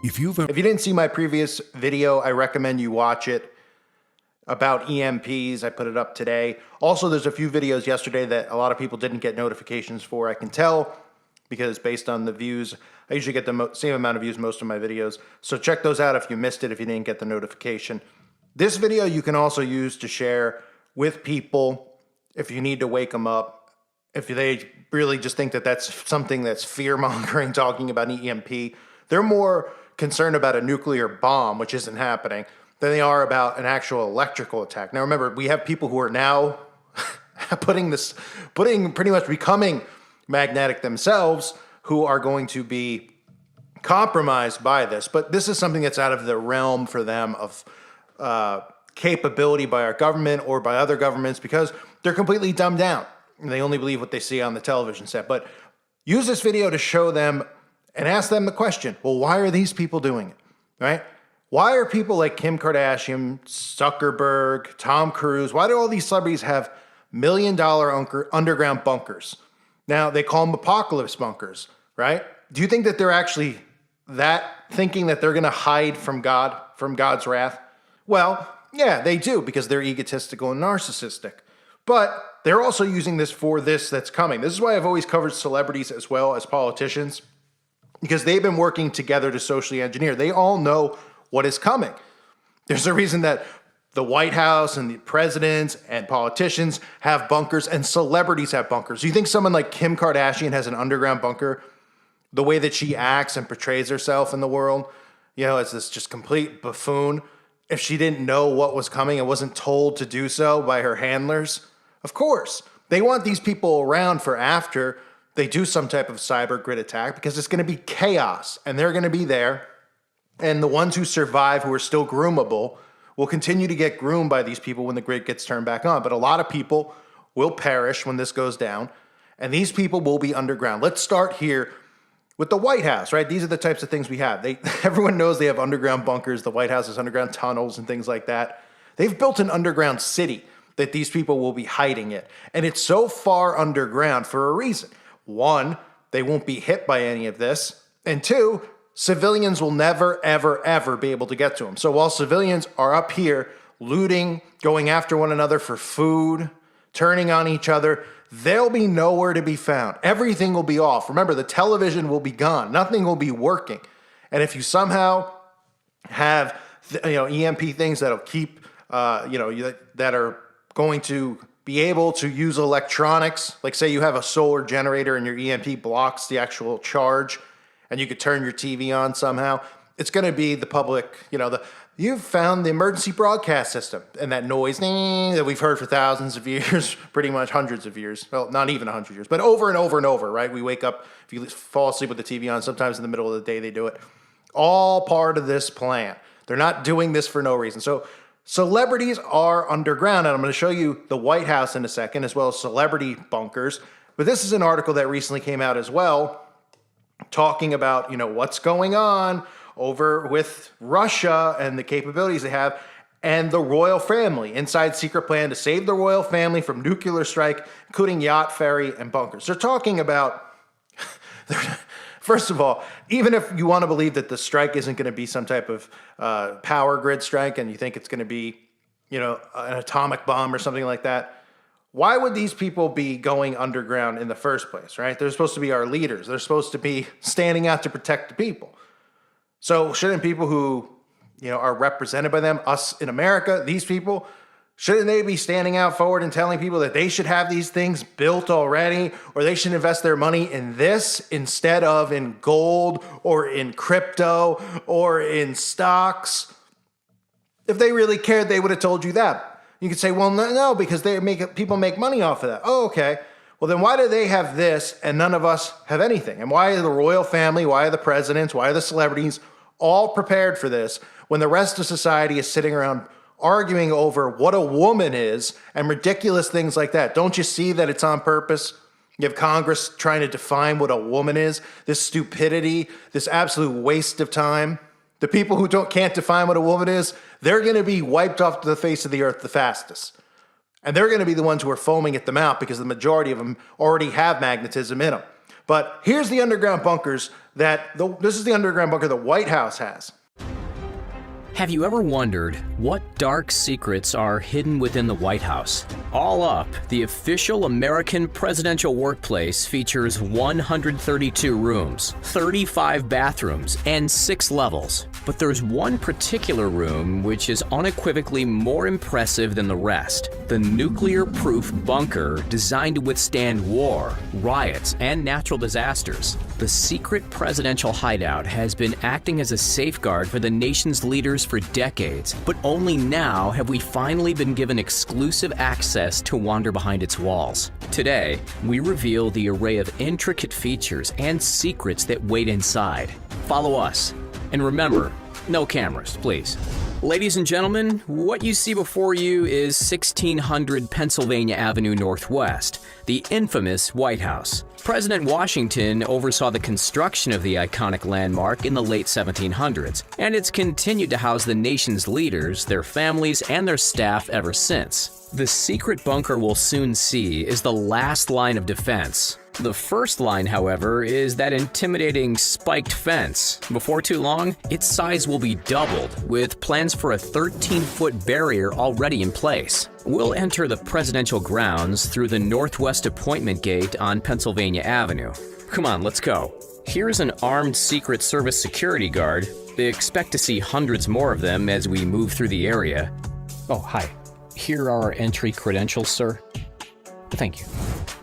If you didn't see my previous video, I recommend you watch it about EMPs. I put it up today. Also, there's a few videos yesterday that a lot of people didn't get notifications for. I can tell because based on the views, I usually get the same amount of views most of my videos. So check those out if you missed it, if you didn't get the notification. This video you can also use to share with people if you need to wake them up. If they really just think that that's something that's fear-mongering, talking about an EMP. They're more concerned about a nuclear bomb, which isn't happening, than they are about an actual electrical attack. Now remember, we have people who are now pretty much becoming magnetic themselves, who are going to be compromised by this. But this is something that's out of the realm for them of capability by our government or by other governments, because they're completely dumbed down. They only believe what they see on the television set. But use this video to show them and ask them the question, well, why are these people doing it, right? Why are people like Kim Kardashian, Zuckerberg, Tom Cruise, why do all these celebrities have million-dollar underground bunkers? Now, they call them apocalypse bunkers, right? Do you think that they're actually thinking that they're going to hide from God, from God's wrath? Well, yeah, they do, because they're egotistical and narcissistic. But they're also using this for this that's coming. This is why I've always covered celebrities as well as politicians, because they've been working together to socially engineer. They all know what is coming. There's a reason that the White House and the presidents and politicians have bunkers and celebrities have bunkers. Do you think someone like Kim Kardashian has an underground bunker? The way that she acts and portrays herself in the world, as this just complete buffoon. If she didn't know what was coming and wasn't told to do so by her handlers, of course. They want these people around for after they do some type of cyber grid attack, because it's going to be chaos and they're going to be there. And the ones who survive, who are still groomable, will continue to get groomed by these people when the grid gets turned back on. But a lot of people will perish when this goes down, and these people will be underground. Let's start here with the White House, right? These are the types of things we have. Everyone knows they have underground bunkers. The White House has underground tunnels and things like that. They've built an underground city that these people will be hiding in. And it's so far underground for a reason. One, they won't be hit by any of this. And two, civilians will never, ever, ever be able to get to them. So while civilians are up here looting, going after one another for food, turning on each other, they'll be nowhere to be found. Everything will be off. Remember, the television will be gone. Nothing will be working. And if you somehow have EMP things that'll keep, that are going to be able to use electronics, like say you have a solar generator and your EMP blocks the actual charge, and you could turn your TV on somehow, it's going to be the public, you've found the emergency broadcast system, and that noise that we've heard for thousands of years, pretty much hundreds of years. Well, not even 100 years, but over and over and over, right? We wake up, if you fall asleep with the TV on, sometimes in the middle of the day they do it. All part of this plan. They're not doing this for no reason. So celebrities are underground, and I'm going to show you the White House in a second, as well as celebrity bunkers. But this is an article that recently came out as well, talking about, what's going on over with Russia and the capabilities they have, and the royal family, inside secret plan to save the royal family from nuclear strike, including yacht, ferry, and bunkers. They're talking about, first of all, even if you want to believe that the strike isn't going to be some type of power grid strike, and you think it's going to be, an atomic bomb or something like that, why would these people be going underground in the first place, right? They're supposed to be our leaders. They're supposed to be standing out to protect the people. So shouldn't people who, are represented by them, us in America, these people, shouldn't they be standing out forward and telling people that they should have these things built already, or they should invest their money in this instead of in gold or in crypto or in stocks? If they really cared, they would have told you that. You could say, well, no, because people make money off of that. Oh, okay. Well, then why do they have this and none of us have anything? And why are the royal family, why are the presidents, why are the celebrities all prepared for this when the rest of society is sitting around arguing over what a woman is and ridiculous things like that? Don't you see that it's on purpose? You have Congress trying to define what a woman is, this stupidity, this absolute waste of time. The people who can't define what a woman is, they're going to be wiped off the face of the earth the fastest. And they're going to be the ones who are foaming at the mouth, because the majority of them already have magnetism in them. But here's the underground bunkers that this is the underground bunker the White House has. Have you ever wondered what dark secrets are hidden within the White House? All up, the official American presidential workplace features 132 rooms, 35 bathrooms, and 6 levels. But there's one particular room which is unequivocally more impressive than the rest. The nuclear-proof bunker designed to withstand war, riots, and natural disasters. The secret presidential hideout has been acting as a safeguard for the nation's leaders for decades, but only now have we finally been given exclusive access to wander behind its walls. Today, we reveal the array of intricate features and secrets that wait inside. Follow us. And remember, no cameras, please. Ladies and gentlemen, what you see before you is 1600 Pennsylvania Avenue Northwest, the infamous White House. President Washington oversaw the construction of the iconic landmark in the late 1700s, and it's continued to house the nation's leaders, their families, and their staff ever since. The secret bunker we'll soon see is the last line of defense. The first line, however, is that intimidating spiked fence. Before too long, its size will be doubled, with plans for a 13-foot barrier already in place. We'll enter the presidential grounds through the Northwest Appointment Gate on Pennsylvania Avenue. Come on, let's go. Here's an armed Secret Service security guard. Expect to see hundreds more of them as we move through the area. Oh, hi. Here are our entry credentials, sir. Thank you.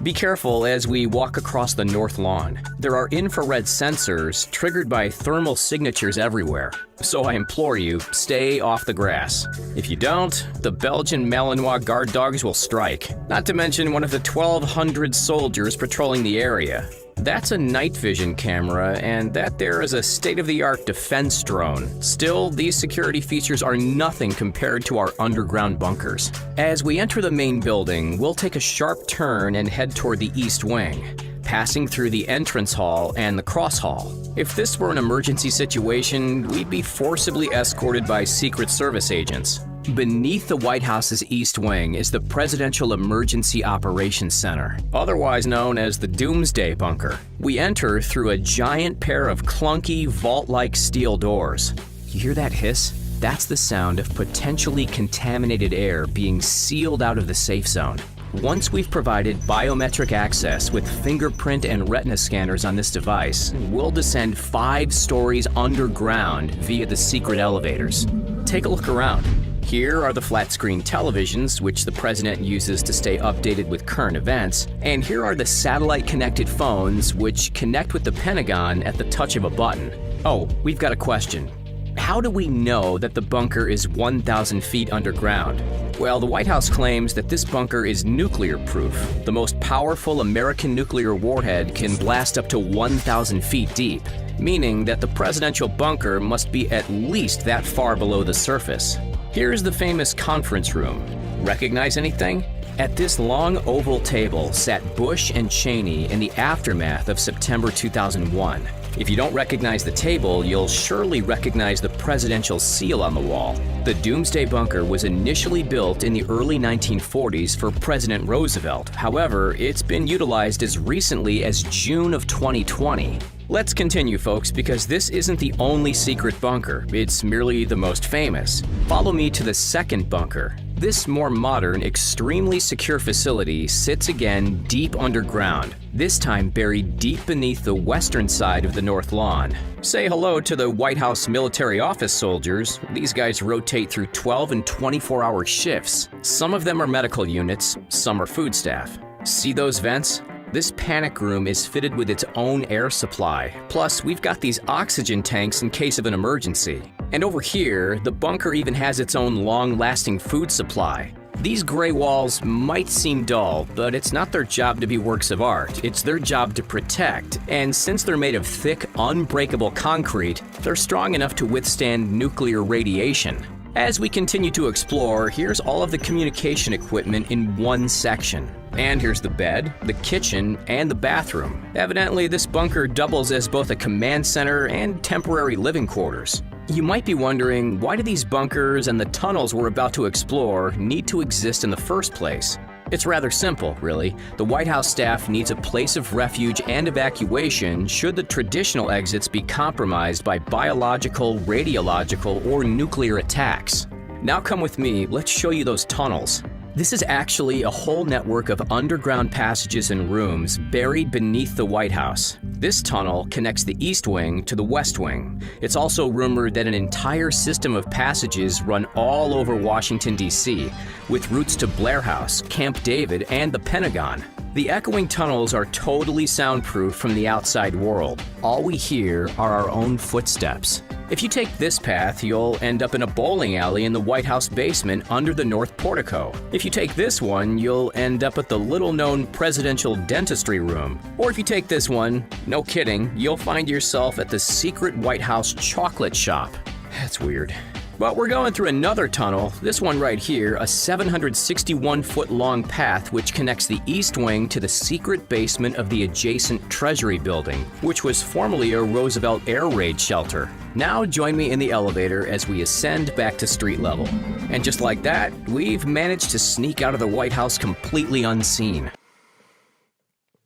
Be careful as we walk across the north lawn. There are infrared sensors triggered by thermal signatures everywhere, so I implore you, stay off the grass. If you don't, the Belgian Malinois guard dogs will strike, not to mention one of the 1,200 soldiers patrolling the area. That's a night vision camera, and that there is a state-of-the-art defense drone. Still, these security features are nothing compared to our underground bunkers. As we enter the main building, we'll take a sharp turn and head toward the east wing, passing through the entrance hall and the cross hall. If this were an emergency situation, we'd be forcibly escorted by Secret Service agents. Beneath the White House's East Wing is the Presidential Emergency Operations Center, otherwise known as the Doomsday Bunker. We enter through a giant pair of clunky, vault-like steel doors. You hear that hiss? That's the sound of potentially contaminated air being sealed out of the safe zone. Once we've provided biometric access with fingerprint and retina scanners on this device, we'll descend 5 stories underground via the secret elevators. Take a look around. Here are the flat-screen televisions, which the president uses to stay updated with current events, and here are the satellite-connected phones, which connect with the Pentagon at the touch of a button. Oh, we've got a question. How do we know that the bunker is 1,000 feet underground? Well, the White House claims that this bunker is nuclear-proof. The most powerful American nuclear warhead can blast up to 1,000 feet deep, meaning that the presidential bunker must be at least that far below the surface. Here's the famous conference room. Recognize anything? At this long oval table sat Bush and Cheney in the aftermath of September 2001. If you don't recognize the table, you'll surely recognize the presidential seal on the wall. The Doomsday Bunker was initially built in the early 1940s for President Roosevelt. However, it's been utilized as recently as June of 2020. Let's continue, folks, because this isn't the only secret bunker. It's merely the most famous. Follow me to the second bunker. This more modern, extremely secure facility sits again deep underground, this time buried deep beneath the western side of the North Lawn. Say hello to the White House military office soldiers. These guys rotate through 12 and 24-hour shifts. Some of them are medical units, some are food staff. See those vents? This panic room is fitted with its own air supply. Plus, we've got these oxygen tanks in case of an emergency. And over here, the bunker even has its own long-lasting food supply. These gray walls might seem dull, but it's not their job to be works of art. It's their job to protect. And since they're made of thick, unbreakable concrete, they're strong enough to withstand nuclear radiation. As we continue to explore, here's all of the communication equipment in one section. And here's the bed, the kitchen, and the bathroom. Evidently, this bunker doubles as both a command center and temporary living quarters. You might be wondering, why do these bunkers and the tunnels we're about to explore need to exist in the first place? It's rather simple, really. The White House staff needs a place of refuge and evacuation should the traditional exits be compromised by biological, radiological, or nuclear attacks. Now come with me, let's show you those tunnels. This is actually a whole network of underground passages and rooms buried beneath the White House. This tunnel connects the East Wing to the West Wing. It's also rumored that an entire system of passages run all over Washington, D.C., with routes to Blair House, Camp David, and the Pentagon. The echoing tunnels are totally soundproof from the outside world. All we hear are our own footsteps. If you take this path, you'll end up in a bowling alley in the White House basement under the North Portico. If you take this one, you'll end up at the little-known presidential dentistry room. Or if you take this one, no kidding, you'll find yourself at the secret White House chocolate shop. That's weird. But we're going through another tunnel, this one right here, a 761-foot-long path which connects the East Wing to the secret basement of the adjacent Treasury building, which was formerly a Roosevelt air raid shelter. Now join me in the elevator as we ascend back to street level. And just like that, we've managed to sneak out of the White House completely unseen.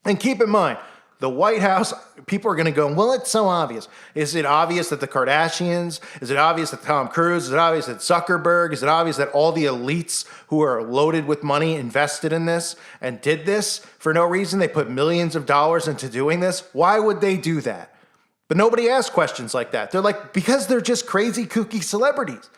And keep in mind, the White House, people are going to go, well, it's so obvious. Is it obvious that the Kardashians? Is it obvious that Tom Cruise? Is it obvious that Zuckerberg? Is it obvious that all the elites who are loaded with money invested in this and did this for no reason? They put millions of dollars into doing this. Why would they do that? But nobody asks questions like that. They're like, because they're just crazy, kooky celebrities.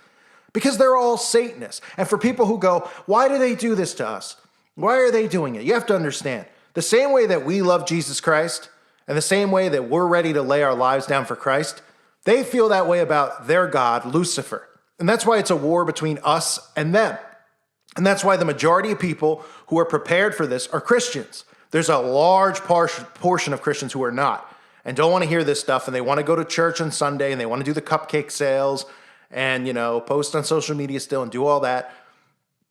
Because they're all Satanists. And for people who go, why do they do this to us? Why are they doing it? You have to understand. The same way that we love Jesus Christ and the same way that we're ready to lay our lives down for Christ, they feel that way about their God, Lucifer. And that's why it's a war between us and them. And that's why the majority of people who are prepared for this are Christians. There's a large portion of Christians who are not and don't want to hear this stuff, and they want to go to church on Sunday and they want to do the cupcake sales and, post on social media still and do all that.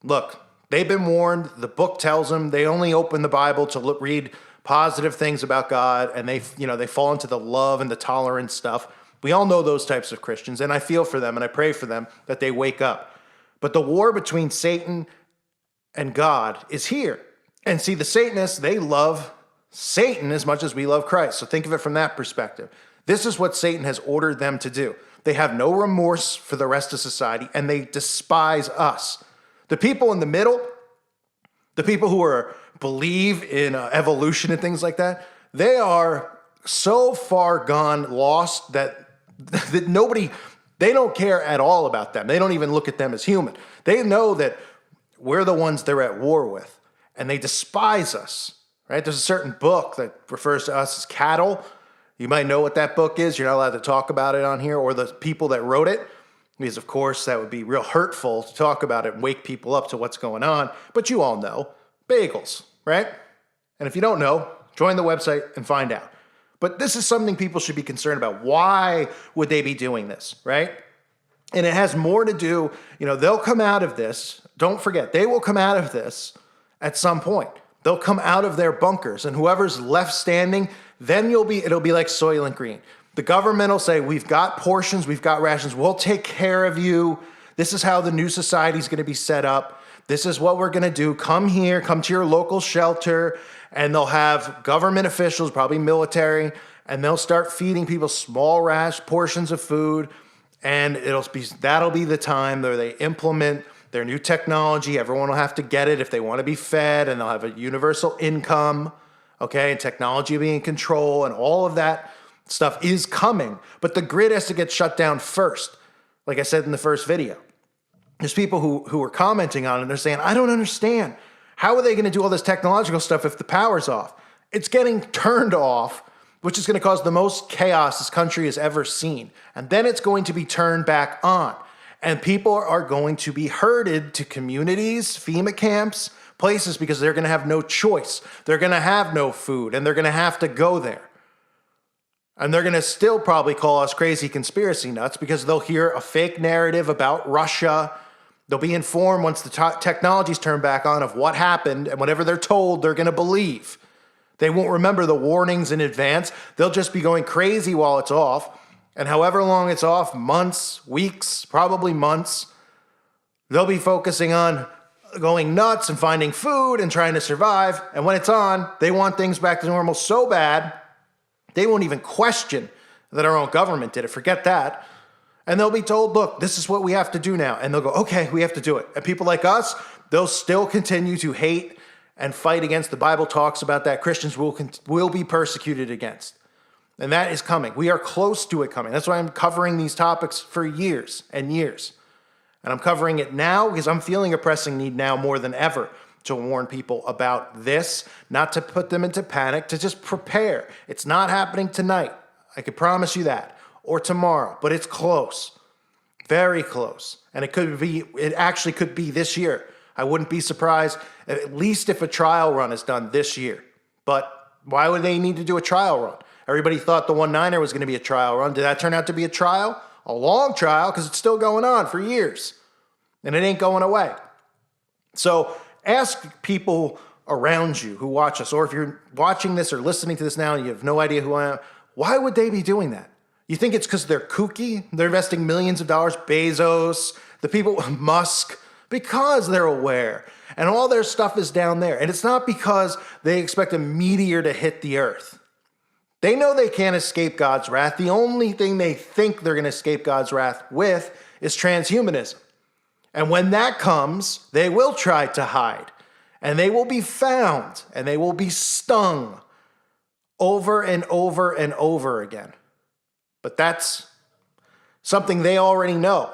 Look, they've been warned. The book tells them they only open the Bible to read positive things about God, and they fall into the love and the tolerance stuff. We all know those types of Christians, and I feel for them and I pray for them that they wake up. But the war between Satan and God is here. And see, the Satanists, they love Satan as much as we love Christ. So think of it from that perspective. This is what Satan has ordered them to do. They have no remorse for the rest of society, and they despise us. The people in the middle, the people who believe in evolution and things like that, they are so far gone lost that nobody, they don't care at all about them. They don't even look at them as human. They know that we're the ones they're at war with, and they despise us, right? There's a certain book that refers to us as cattle. You might know what that book is. You're not allowed to talk about it on here, or the people that wrote it. Because, of course, that would be real hurtful to talk about it and wake people up to what's going on. But you all know. Bagels, right? And if you don't know, join the website and find out. But this is something people should be concerned about. Why would they be doing this, right? And it has more to do, they'll come out of this. Don't forget, they will come out of this at some point. They'll come out of their bunkers. And whoever's left standing, then it'll be like Soylent Green. The government will say, we've got portions, we've got rations, we'll take care of you. This is how the new society is going to be set up. This is what we're going to do. Come here, come to your local shelter, and they'll have government officials, probably military, and they'll start feeding people small portions of food, and that'll be the time where they implement their new technology. Everyone will have to get it if they want to be fed, and they'll have a universal income, okay, and technology will be in control, and all of that stuff is coming, but the grid has to get shut down first. Like I said in the first video, there's people who are commenting on it and they're saying, I don't understand. How are they going to do all this technological stuff if the power's off? It's getting turned off, which is going to cause the most chaos this country has ever seen. And then it's going to be turned back on. And people are going to be herded to communities, FEMA camps, places, because they're going to have no choice. They're going to have no food, and they're going to have to go there. And they're going to still probably call us crazy conspiracy nuts because they'll hear a fake narrative about Russia. They'll be informed once the technology's turned back on of what happened, and whatever they're told, they're going to believe. They won't remember the warnings in advance. They'll just be going crazy while it's off. And however long it's off, months, weeks, probably months, they'll be focusing on going nuts and finding food and trying to survive. And when it's on, they want things back to normal so bad, they won't even question that our own government did it. Forget that. And they'll be told, look, this is what we have to do now. And they'll go, okay, we have to do it. And people like us, they'll still continue to hate and fight against. The Bible talks about that. Christians will be persecuted against. And that is coming. We are close to it coming. That's why I'm covering these topics for years and years. And I'm covering it now because I'm feeling a pressing need now more than ever to warn people about this, not to put them into panic, to just prepare. It's not happening tonight. I can promise you that. Or tomorrow, but it's close. Very close. And it actually could be this year. I wouldn't be surprised, at least if a trial run is done this year. But why would they need to do a trial run? Everybody thought the 1-9er was going to be a trial run. Did that turn out to be a trial? A long trial, because it's still going on for years. And it ain't going away. So ask people around you who watch us, or if you're watching this or listening to this now and you have no idea who I am, why would they be doing that? You think it's because they're kooky? They're investing millions of dollars, Bezos, the people, Musk, because they're aware. And all their stuff is down there. And it's not because they expect a meteor to hit the earth. They know they can't escape God's wrath. The only thing they think they're going to escape God's wrath with is transhumanism. And when that comes, they will try to hide. And they will be found. And they will be stung over and over and over again. But that's something they already know.